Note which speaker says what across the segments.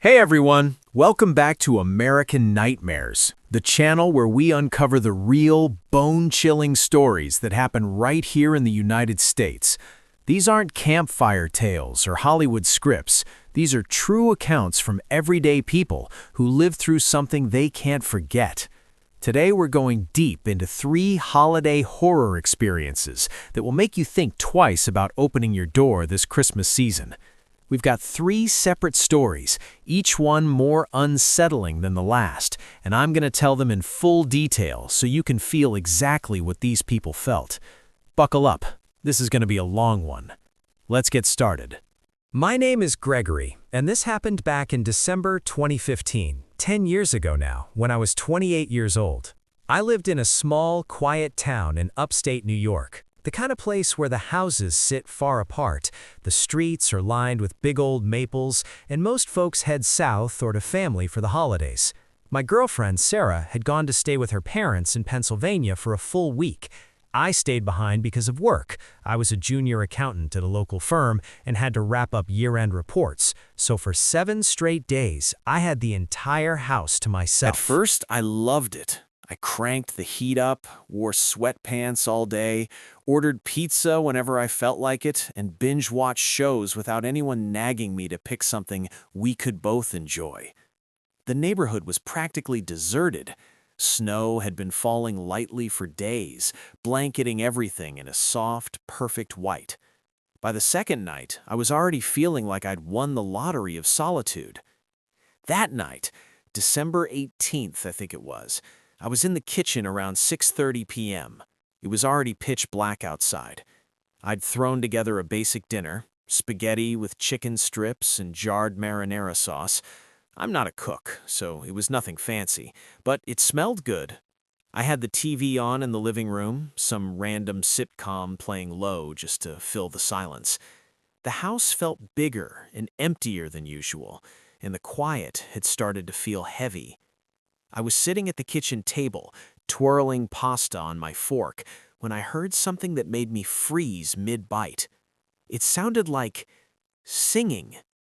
Speaker 1: Hey everyone, welcome back to American Nightmares, the channel where we uncover the real, bone-chilling stories that happen right here in the United States. These aren't campfire tales or Hollywood scripts. These are true accounts from everyday people who lived through something they can't forget. Today we're going deep into 3 holiday horror experiences that will make you think twice about opening your door this Christmas season. We've got 3 separate stories, each one more unsettling than the last, and I'm going to tell them in full detail so you can feel exactly what these people felt. Buckle up, this is going to be a long one. Let's get started.
Speaker 2: My name is Gregory, and this happened back in December 2015, 10 years ago now, when I was 28 years old. I lived in a small, quiet town in upstate New York. The kind of place where the houses sit far apart, the streets are lined with big old maples, and most folks head south or to family for the holidays. My girlfriend, Sarah, had gone to stay with her parents in Pennsylvania for a full week. I stayed behind because of work. I was a junior accountant at a local firm and had to wrap up year-end reports. So for 7 straight days, I had the entire house to myself.
Speaker 1: At first, I loved it. I cranked the heat up, wore sweatpants all day, ordered pizza whenever I felt like it, and binge-watched shows without anyone nagging me to pick something we could both enjoy. The neighborhood was practically deserted. Snow had been falling lightly for days, blanketing everything in a soft, perfect white. By the second night, I was already feeling like I'd won the lottery of solitude. That night, December 18th, I think it was, I was in the kitchen around 6:30 p.m. It was already pitch black outside. I'd thrown together a basic dinner, spaghetti with chicken strips and jarred marinara sauce. I'm not a cook, so it was nothing fancy, but it smelled good. I had the TV on in the living room, some random sitcom playing low just to fill the silence. The house felt bigger and emptier than usual, and the quiet had started to feel heavy. I was sitting at the kitchen table, twirling pasta on my fork, when I heard something that made me freeze mid-bite. It sounded like singing.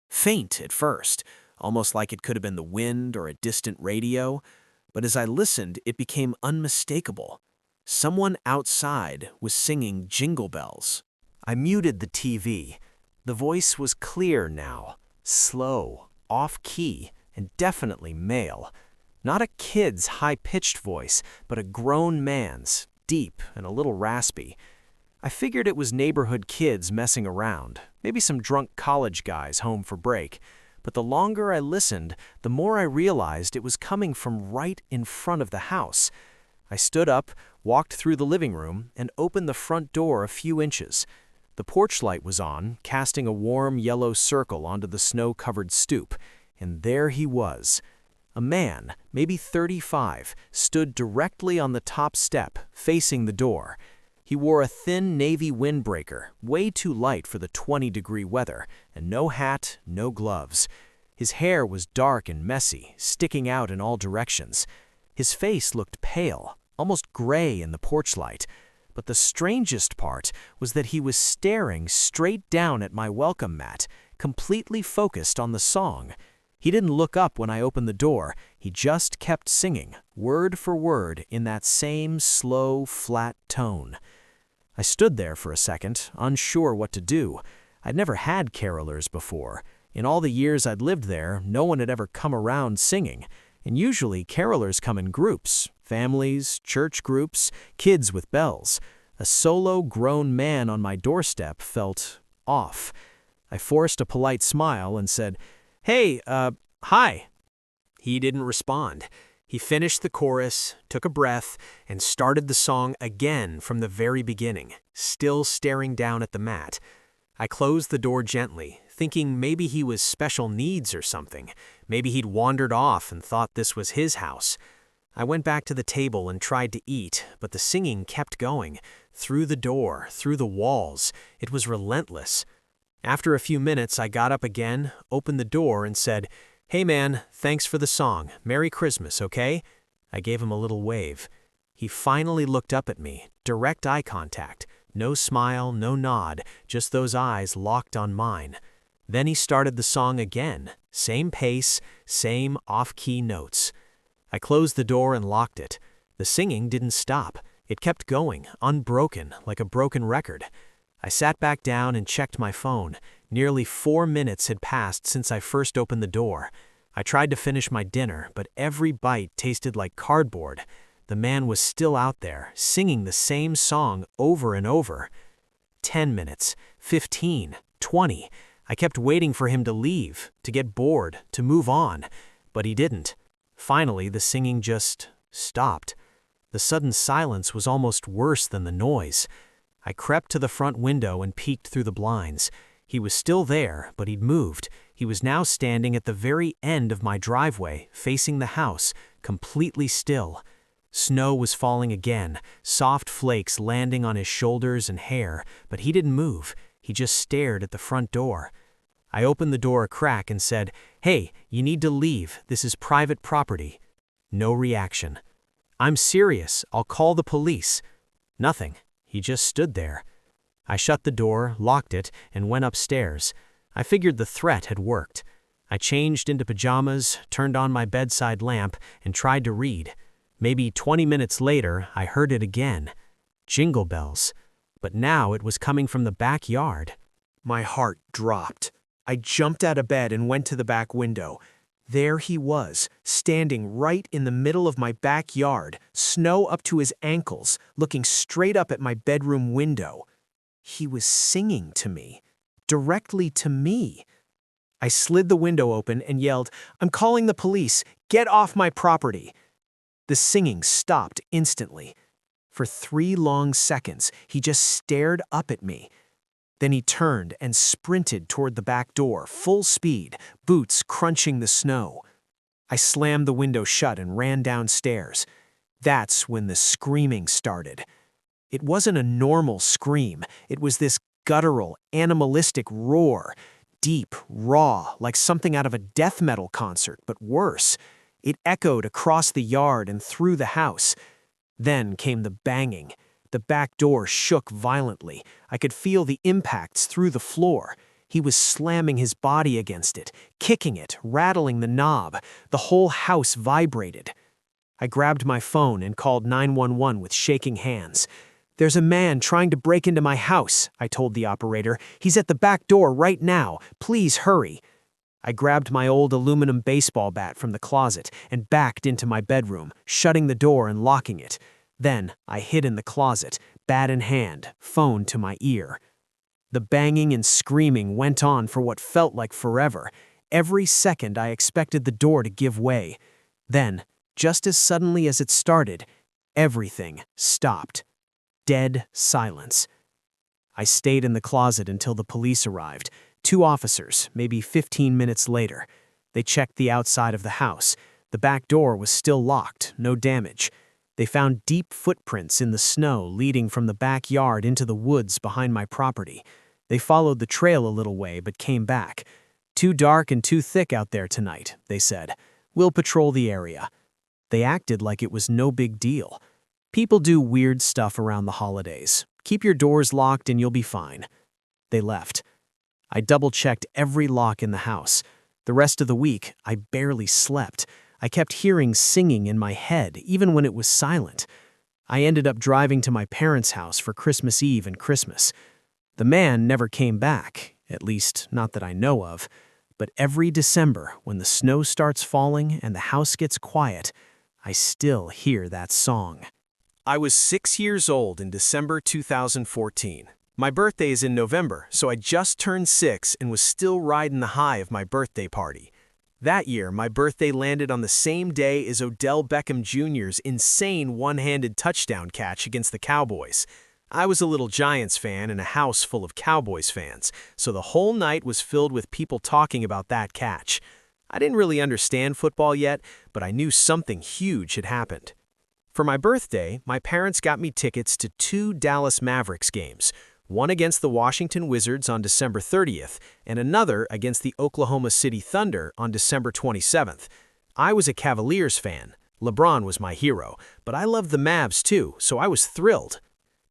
Speaker 1: Faint at first, almost like it could have been the wind or a distant radio, but as I listened, it became unmistakable. Someone outside was singing Jingle Bells. I muted the TV. The voice was clear now, slow, off-key, and definitely male. Not a kid's high-pitched voice, but a grown man's, deep and a little raspy. I figured it was neighborhood kids messing around, maybe some drunk college guys home for break. But the longer I listened, the more I realized it was coming from right in front of the house. I stood up, walked through the living room, and opened the front door a few inches. The porch light was on, casting a warm yellow circle onto the snow-covered stoop. And there he was. A man, maybe 35, stood directly on the top step, facing the door. He wore a thin navy windbreaker, way too light for the 20-degree weather, and no hat, no gloves. His hair was dark and messy, sticking out in all directions. His face looked pale, almost gray in the porch light. But the strangest part was that he was staring straight down at my welcome mat, completely focused on the song. He didn't look up when I opened the door. He just kept singing, word for word, in that same slow, flat tone. I stood there for a second, unsure what to do. I'd never had carolers before. In all the years I'd lived there, no one had ever come around singing. And usually carolers come in groups, families, church groups, kids with bells. A solo grown man on my doorstep felt off. I forced a polite smile and said, "Hey, hi." He didn't respond. He finished the chorus, took a breath, and started the song again from the very beginning, still staring down at the mat. I closed the door gently, thinking maybe he was special needs or something. Maybe he'd wandered off and thought this was his house. I went back to the table and tried to eat, but the singing kept going. Through the door, through the walls. It was relentless. After a few minutes, I got up again, opened the door, and said, "Hey man, thanks for the song. Merry Christmas, okay?" I gave him a little wave. He finally looked up at me, direct eye contact. No smile, no nod, just those eyes locked on mine.
Speaker 2: Then he started the song again, same pace, same off-key notes. I closed the door and locked it. The singing didn't stop. It kept going, unbroken, like a broken record. I sat back down and checked my phone. Nearly 4 minutes had passed since I first opened the door. I tried to finish my dinner, but every bite tasted like cardboard. The man was still out there, singing the same song over and over. 10 minutes, 15, 20. I kept waiting for him to leave, to get bored, to move on. But he didn't. Finally, the singing just stopped. The sudden silence was almost worse than the noise. I crept to the front window and peeked through the blinds. He was still there, but he'd moved. He was now standing at the very end of my driveway, facing the house, completely still. Snow was falling again, soft flakes landing on his shoulders and hair, but he didn't move. He just stared at the front door. I opened the door a crack and said, "Hey, you need to leave. This is private property." No reaction. "I'm serious. I'll call the police." Nothing. He just stood there. I shut the door, locked it, and went upstairs. I figured the threat had worked. I changed into pajamas, turned on my bedside lamp, and tried to read. Maybe 20 minutes later, I heard it again. Jingle Bells. But now it was coming from the backyard. My heart dropped. I jumped out of bed and went to the back window. There he was, standing right in the middle of my backyard, snow up to his ankles, looking straight up at my bedroom window. He was singing to me, directly to me. I slid the window open and yelled, "I'm calling the police! Get off my property!" The singing stopped instantly. For 3 long seconds, he just stared up at me. Then he turned and sprinted toward the back door, full speed, boots crunching the snow. I slammed the window shut and ran downstairs. That's when the screaming started. It wasn't a normal scream. It was this guttural, animalistic roar, deep, raw, like something out of a death metal concert, but worse. It echoed across the yard and through the house. Then came the banging. The back door shook violently. I could feel the impacts through the floor. He was slamming his body against it, kicking it, rattling the knob. The whole house vibrated. I grabbed my phone and called 911 with shaking hands. "There's a man trying to break into my house," I told the operator. "He's at the back door right now. Please hurry." I grabbed my old aluminum baseball bat from the closet and backed into my bedroom, shutting the door and locking it. Then I hid in the closet, bat in hand, phone to my ear. The banging and screaming went on for what felt like forever. Every second I expected the door to give way. Then, just as suddenly as it started, everything stopped. Dead silence. I stayed in the closet until the police arrived. 2 officers, maybe 15 minutes later. They checked the outside of the house. The back door was still locked, no damage. They found deep footprints in the snow leading from the backyard into the woods behind my property. They followed the trail a little way but came back. "Too dark and too thick out there tonight," they said. "We'll patrol the area." They acted like it was no big deal. "People do weird stuff around the holidays. Keep your doors locked and you'll be fine." They left. I double-checked every lock in the house. The rest of the week, I barely slept. I kept hearing singing in my head, even when it was silent. I ended up driving to my parents' house for Christmas Eve and Christmas. The man never came back, at least not that I know of. But every December, when the snow starts falling and the house gets quiet, I still hear that song. I was 6 years old in December 2014. My birthday is in November, so I just turned 6 and was still riding the high of my birthday party. That year, my birthday landed on the same day as Odell Beckham Jr.'s insane one-handed touchdown catch against the Cowboys. I was a little Giants fan in a house full of Cowboys fans, so the whole night was filled with people talking about that catch. I didn't really understand football yet, but I knew something huge had happened. For my birthday, my parents got me tickets to 2 Dallas Mavericks games, one against the Washington Wizards on December 30th, and another against the Oklahoma City Thunder on December 27th. I was a Cavaliers fan. LeBron was my hero, but I loved the Mavs too, so I was thrilled.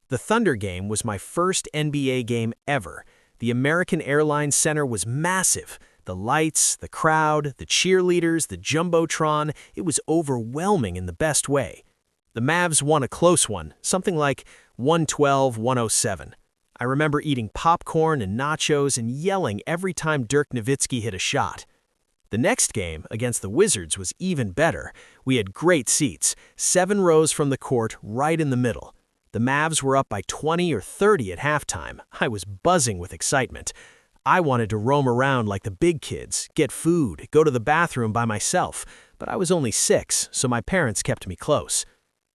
Speaker 2: The Thunder game was my first NBA game ever. The American Airlines Center was massive. The lights, the crowd, the cheerleaders, the jumbotron, it was overwhelming in the best way. The Mavs won a close one, something like 112-107. I remember eating popcorn and nachos and yelling every time Dirk Nowitzki hit a shot. The next game, against the Wizards, was even better. We had great seats, 7 rows from the court, right in the middle. The Mavs were up by 20 or 30 at halftime. I was buzzing with excitement. I wanted to roam around like the big kids, get food, go to the bathroom by myself, but I was only 6, so my parents kept me close.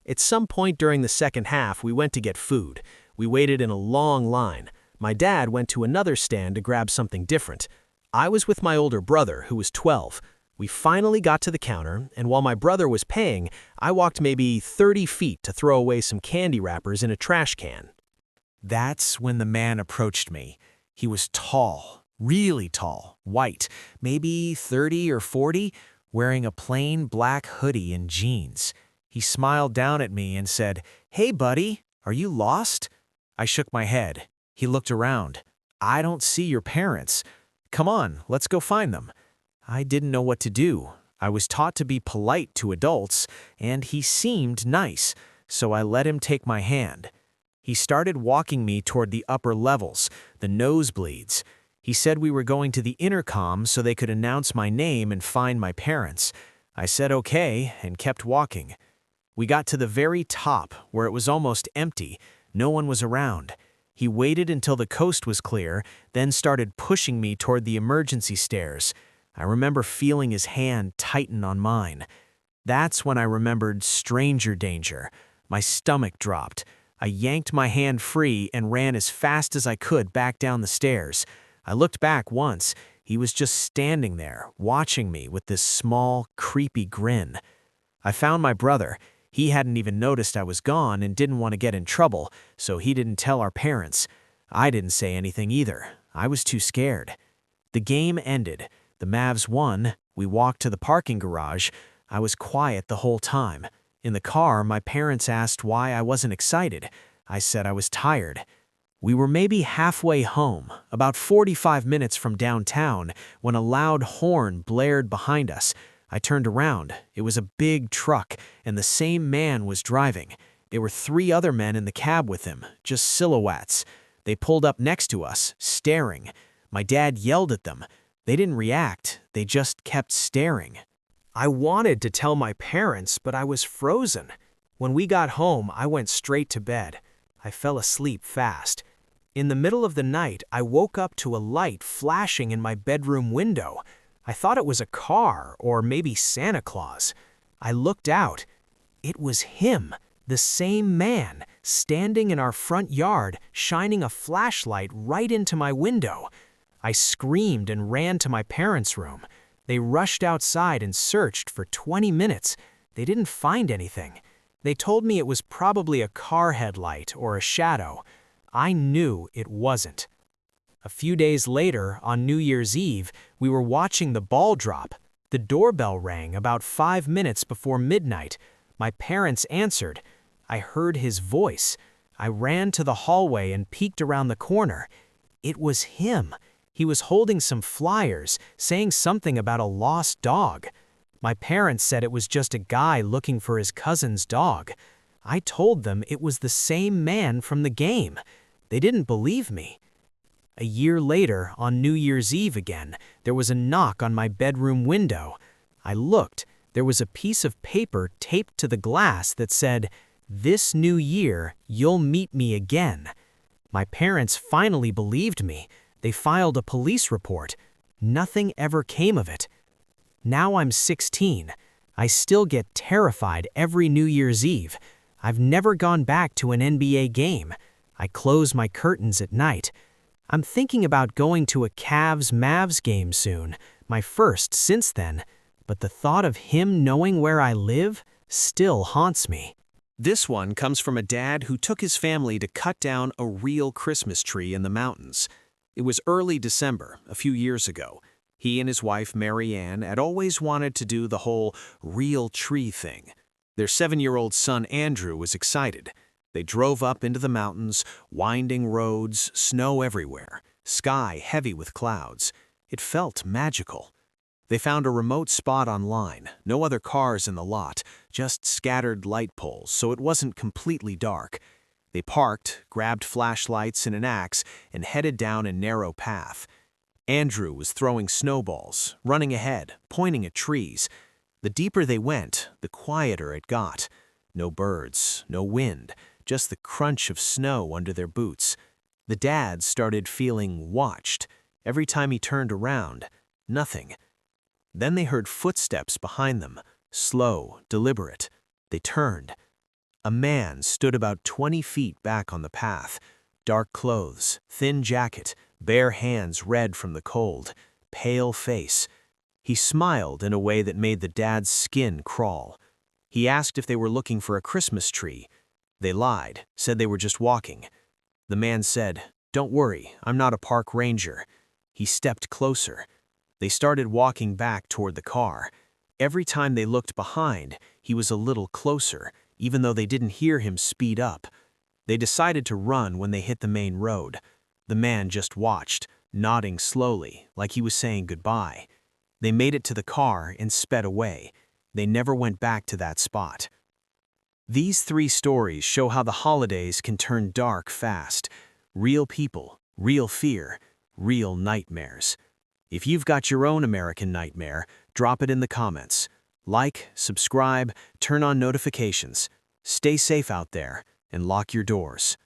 Speaker 2: At some point during the second half, we went to get food. We waited in a long line. My dad went to another stand to grab something different. I was with my older brother, who was 12. We finally got to the counter, and while my brother was paying, I walked maybe 30 feet to throw away some candy wrappers in a trash can.
Speaker 1: That's when the man approached me. He was tall, really tall, white, maybe 30 or 40, wearing a plain black hoodie and jeans. He smiled down at me and said, "Hey, buddy, are you lost?" I shook my head. He looked around. "I don't see your parents. Come on, let's go find them." I didn't know what to do. I was taught to be polite to adults, and he seemed nice, so I let him take my hand. He started walking me toward the upper levels, the nosebleeds. He said we were going to the intercom so they could announce my name and find my parents. I said okay and kept walking. We got to the very top, where it was almost empty. No one was around. He waited until the coast was clear, then started pushing me toward the emergency stairs. I remember feeling his hand tighten on mine. That's when I remembered stranger danger. My stomach dropped. I yanked my hand free and ran as fast as I could back down the stairs. I looked back once. He was just standing there, watching me with this small, creepy grin. I found my brother. He hadn't even noticed I was gone and didn't want to get in trouble, so he didn't tell our parents. I didn't say anything either. I was too scared. The game ended. The Mavs won. We walked to the parking garage. I was quiet the whole time. In the car, my parents asked why I wasn't excited. I said I was tired. We were maybe halfway home, about 45 minutes from downtown, when a loud horn blared behind us. I turned around. It was a big truck, and the same man was driving. There were 3 other men in the cab with him, just silhouettes. They pulled up next to us, staring. My dad yelled at them. They didn't react. They just kept staring. I wanted to tell my parents, but I was frozen. When we got home, I went straight to bed. I fell asleep fast. In the middle of the night, I woke up to a light flashing in my bedroom window. I thought it was a car or maybe Santa Claus. I looked out. It was him, the same man, standing in our front yard, shining a flashlight right into my window. I screamed and ran to my parents' room. They rushed outside and searched for 20 minutes. They didn't find anything. They told me it was probably a car headlight or a shadow. I knew it wasn't. A few days later, on New Year's Eve, we were watching the ball drop. The doorbell rang about 5 minutes before midnight. My parents answered. I heard his voice. I ran to the hallway and peeked around the corner. It was him. He was holding some flyers, saying something about a lost dog. My parents said it was just a guy looking for his cousin's dog. I told them it was the same man from the game. They didn't believe me. A year later, on New Year's Eve again, there was a knock on my bedroom window. I looked. There was a piece of paper taped to the glass that said, "This new year, you'll meet me again." My parents finally believed me. They filed a police report. Nothing ever came of it. Now I'm 16. I still get terrified every New Year's Eve. I've never gone back to an NBA game. I close my curtains at night. I'm thinking about going to a Cavs-Mavs game soon, my first since then, but the thought of him knowing where I live still haunts me. This one comes from a dad who took his family to cut down a real Christmas tree in the mountains. It was early December, a few years ago. He and his wife, Mary Ann, had always wanted to do the whole real tree thing. Their 7-year-old son, Andrew, was excited. They drove up into the mountains, winding roads, snow everywhere. sky heavy with clouds. It felt magical. They found a remote spot online, no other cars in the lot, just scattered light poles, so it wasn't completely dark. They parked, grabbed flashlights and an axe, and headed down a narrow path. Andrew was throwing snowballs, running ahead, pointing at trees. The deeper they went, the quieter it got. No birds, no wind, just the crunch of snow under their boots. The dad started feeling watched. Every time he turned around, nothing. Then they heard footsteps behind them, slow, deliberate. They turned. A man stood about 20 feet back on the path. Dark clothes, thin jacket, bare hands red from the cold, pale face. He smiled in a way that made the dad's skin crawl. He asked if they were looking for a Christmas tree. They lied, said they were just walking. The man said, "Don't worry, I'm not a park ranger." He stepped closer. They started walking back toward the car. Every time they looked behind, he was a little closer, even though they didn't hear him speed up. They decided to run when they hit the main road. The man just watched, nodding slowly, like he was saying goodbye. They made it to the car and sped away. They never went back to that spot. These 3 stories show how the holidays can turn dark fast. Real people, real fear, real nightmares. If you've got your own American nightmare, drop it in the comments. Like, subscribe, turn on notifications. Stay safe out there, and lock your doors.